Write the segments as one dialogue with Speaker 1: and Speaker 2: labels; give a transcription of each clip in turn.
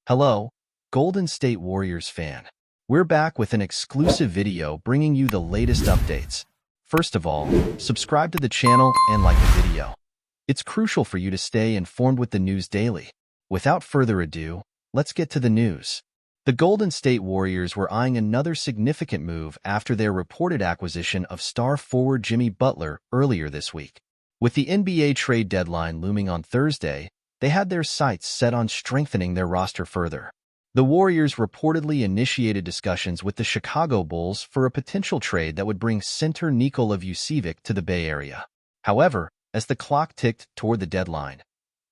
Speaker 1: Hello, Golden State Warriors fan. We're back with an exclusive video bringing you the latest updates. First of all, subscribe to the channel and like the video. It's crucial for you to stay informed with the news daily. Without further ado, let's get to the news. The Golden State Warriors were eyeing another significant move after their reported acquisition of star forward Jimmy Butler earlier this week. With the NBA trade deadline looming on Thursday, they had their sights set on strengthening their roster further. The Warriors reportedly initiated discussions with the Chicago Bulls for a potential trade that would bring center Nikola Vucevic to the Bay Area. However, as the clock ticked toward the deadline,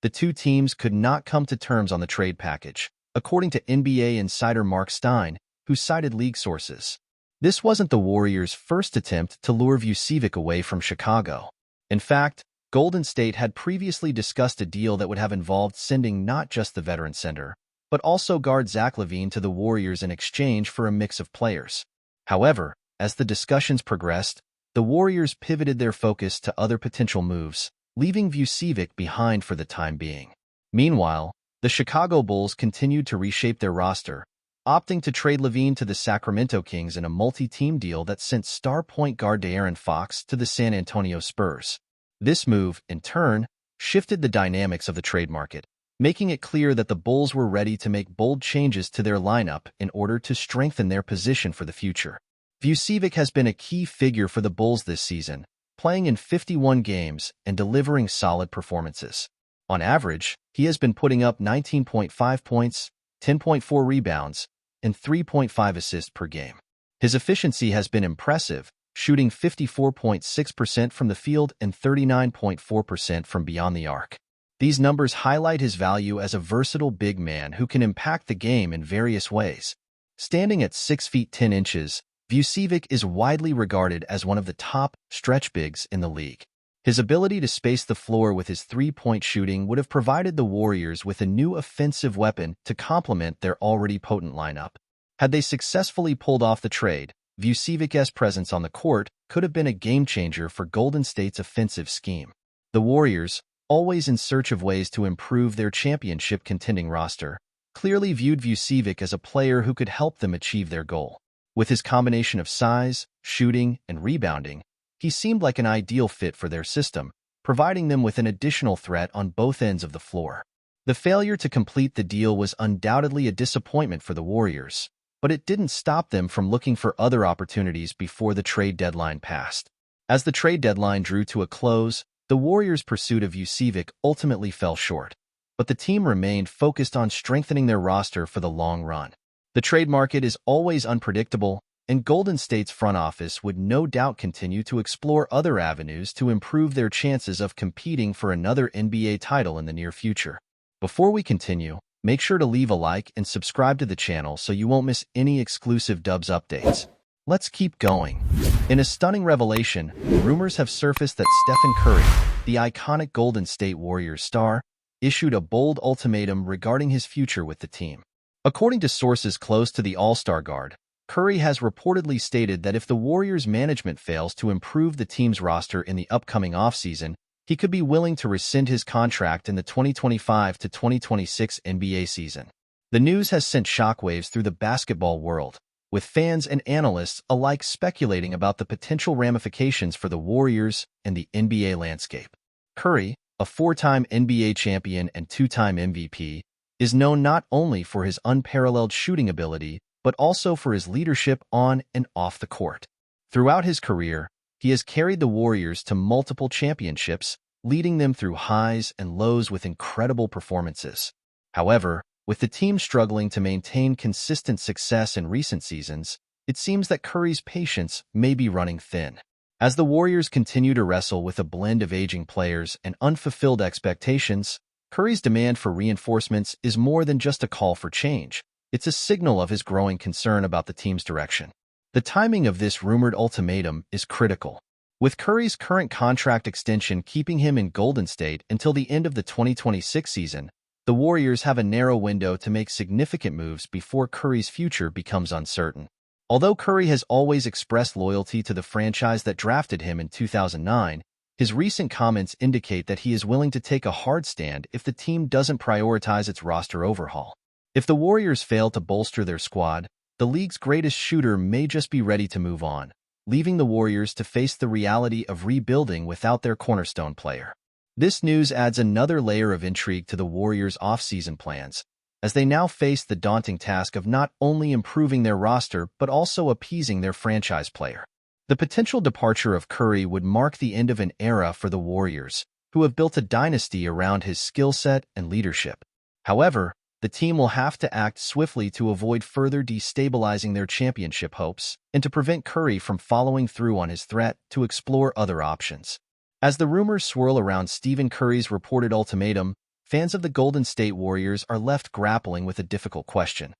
Speaker 1: the two teams could not come to terms on the trade package, according to NBA insider Mark Stein, who cited league sources. This wasn't the Warriors' first attempt to lure Vucevic away from Chicago. In fact, Golden State had previously discussed a deal that would have involved sending not just the veteran center, but also guard Zach LaVine to the Warriors in exchange for a mix of players. However, as the discussions progressed, the Warriors pivoted their focus to other potential moves, leaving Vucevic behind for the time being. Meanwhile, the Chicago Bulls continued to reshape their roster, opting to trade LaVine to the Sacramento Kings in a multi-team deal that sent star point guard De'Aaron Fox to the San Antonio Spurs. This move, in turn, shifted the dynamics of the trade market, making it clear that the Bulls were ready to make bold changes to their lineup in order to strengthen their position for the future. Vucevic has been a key figure for the Bulls this season, playing in 51 games and delivering solid performances. On average, he has been putting up 19.5 points, 10.4 rebounds, and 3.5 assists per game. His efficiency has been impressive, shooting 54.6% from the field and 39.4% from beyond the arc. These numbers highlight his value as a versatile big man who can impact the game in various ways. Standing at 6 feet 10 inches, Vucevic is widely regarded as one of the top stretch bigs in the league. His ability to space the floor with his three-point shooting would have provided the Warriors with a new offensive weapon to complement their already potent lineup. Had they successfully pulled off the trade, Vucevic's presence on the court could have been a game-changer for Golden State's offensive scheme. The Warriors, always in search of ways to improve their championship-contending roster, clearly viewed Vucevic as a player who could help them achieve their goal. With his combination of size, shooting, and rebounding, he seemed like an ideal fit for their system, providing them with an additional threat on both ends of the floor. The failure to complete the deal was undoubtedly a disappointment for the Warriors, but it didn't stop them from looking for other opportunities before the trade deadline passed. As the trade deadline drew to a close, the Warriors' pursuit of Vucevic ultimately fell short, but the team remained focused on strengthening their roster for the long run. The trade market is always unpredictable, and Golden State's front office would no doubt continue to explore other avenues to improve their chances of competing for another NBA title in the near future. Before we continue, make sure to leave a like and subscribe to the channel so you won't miss any exclusive Dubs updates. Let's keep going. In a stunning revelation, rumors have surfaced that Stephen Curry, the iconic Golden State Warriors star, issued a bold ultimatum regarding his future with the team. According to sources close to the All-Star guard, Curry has reportedly stated that if the Warriors' management fails to improve the team's roster in the upcoming offseason, he could be willing to rescind his contract in the 2025 to 2026 NBA season. The news has sent shockwaves through the basketball world, with fans and analysts alike speculating about the potential ramifications for the Warriors and the NBA landscape. Curry, a four-time NBA champion and two-time MVP, is known not only for his unparalleled shooting ability, but also for his leadership on and off the court. Throughout his career, he has carried the Warriors to multiple championships, leading them through highs and lows with incredible performances. However, with the team struggling to maintain consistent success in recent seasons, it seems that Curry's patience may be running thin. As the Warriors continue to wrestle with a blend of aging players and unfulfilled expectations, Curry's demand for reinforcements is more than just a call for change. It's a signal of his growing concern about the team's direction. The timing of this rumored ultimatum is critical. With Curry's current contract extension keeping him in Golden State until the end of the 2026 season, the Warriors have a narrow window to make significant moves before Curry's future becomes uncertain. Although Curry has always expressed loyalty to the franchise that drafted him in 2009, his recent comments indicate that he is willing to take a hard stand if the team doesn't prioritize its roster overhaul. If the Warriors fail to bolster their squad, the league's greatest shooter may just be ready to move on, leaving the Warriors to face the reality of rebuilding without their cornerstone player. This news adds another layer of intrigue to the Warriors' off-season plans, as they now face the daunting task of not only improving their roster but also appeasing their franchise player. The potential departure of Curry would mark the end of an era for the Warriors, who have built a dynasty around his skill set and leadership. However, the team will have to act swiftly to avoid further destabilizing their championship hopes and to prevent Curry from following through on his threat to explore other options. As the rumors swirl around Stephen Curry's reported ultimatum, fans of the Golden State Warriors are left grappling with a difficult question.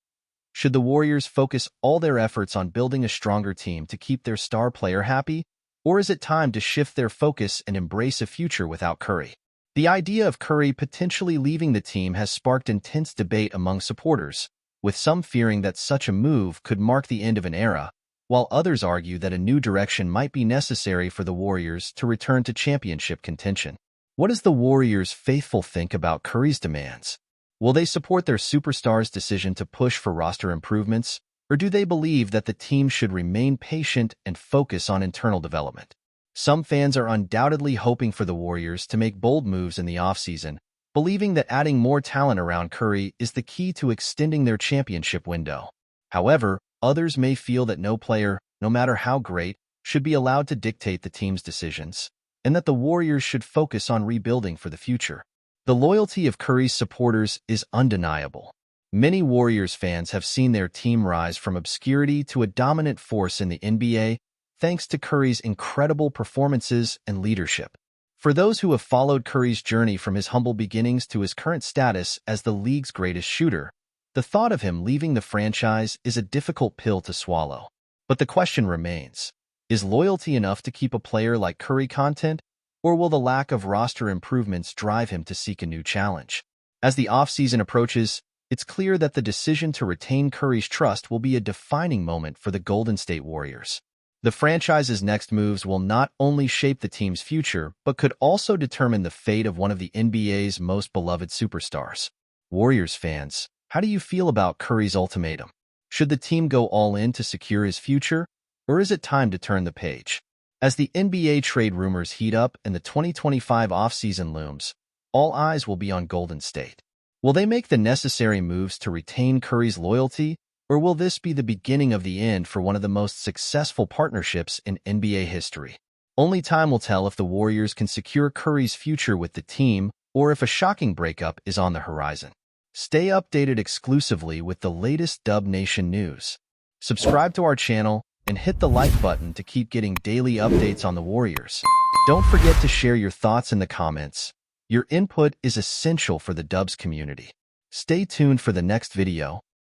Speaker 1: Should the Warriors focus all their efforts on building a stronger team to keep their star player happy, or is it time to shift their focus and embrace a future without Curry? The idea of Curry potentially leaving the team has sparked intense debate among supporters, with some fearing that such a move could mark the end of an era, while others argue that a new direction might be necessary for the Warriors to return to championship contention. What does the Warriors' faithful think about Curry's demands? Will they support their superstar's decision to push for roster improvements, or do they believe that the team should remain patient and focus on internal development? Some fans are undoubtedly hoping for the Warriors to make bold moves in the offseason, believing that adding more talent around Curry is the key to extending their championship window. However, others may feel that no player, no matter how great, should be allowed to dictate the team's decisions, and that the Warriors should focus on rebuilding for the future. The loyalty of Curry's supporters is undeniable. Many Warriors fans have seen their team rise from obscurity to a dominant force in the NBA, thanks to Curry's incredible performances and leadership. For those who have followed Curry's journey from his humble beginnings to his current status as the league's greatest shooter, the thought of him leaving the franchise is a difficult pill to swallow. But the question remains, is loyalty enough to keep a player like Curry content, or will the lack of roster improvements drive him to seek a new challenge? As the offseason approaches, it's clear that the decision to retain Curry's trust will be a defining moment for the Golden State Warriors. The franchise's next moves will not only shape the team's future, but could also determine the fate of one of the NBA's most beloved superstars. Warriors fans, how do you feel about Curry's ultimatum? Should the team go all in to secure his future, or is it time to turn the page? As the NBA trade rumors heat up and the 2025 offseason looms, all eyes will be on Golden State. Will they make the necessary moves to retain Curry's loyalty, or will this be the beginning of the end for one of the most successful partnerships in NBA history? Only time will tell if the Warriors can secure Curry's future with the team or if a shocking breakup is on the horizon. Stay updated exclusively with the latest Dub Nation news. Subscribe to our channel and hit the like button to keep getting daily updates on the Warriors. Don't forget to share your thoughts in the comments. Your input is essential for the Dubs community. Stay tuned for the next video,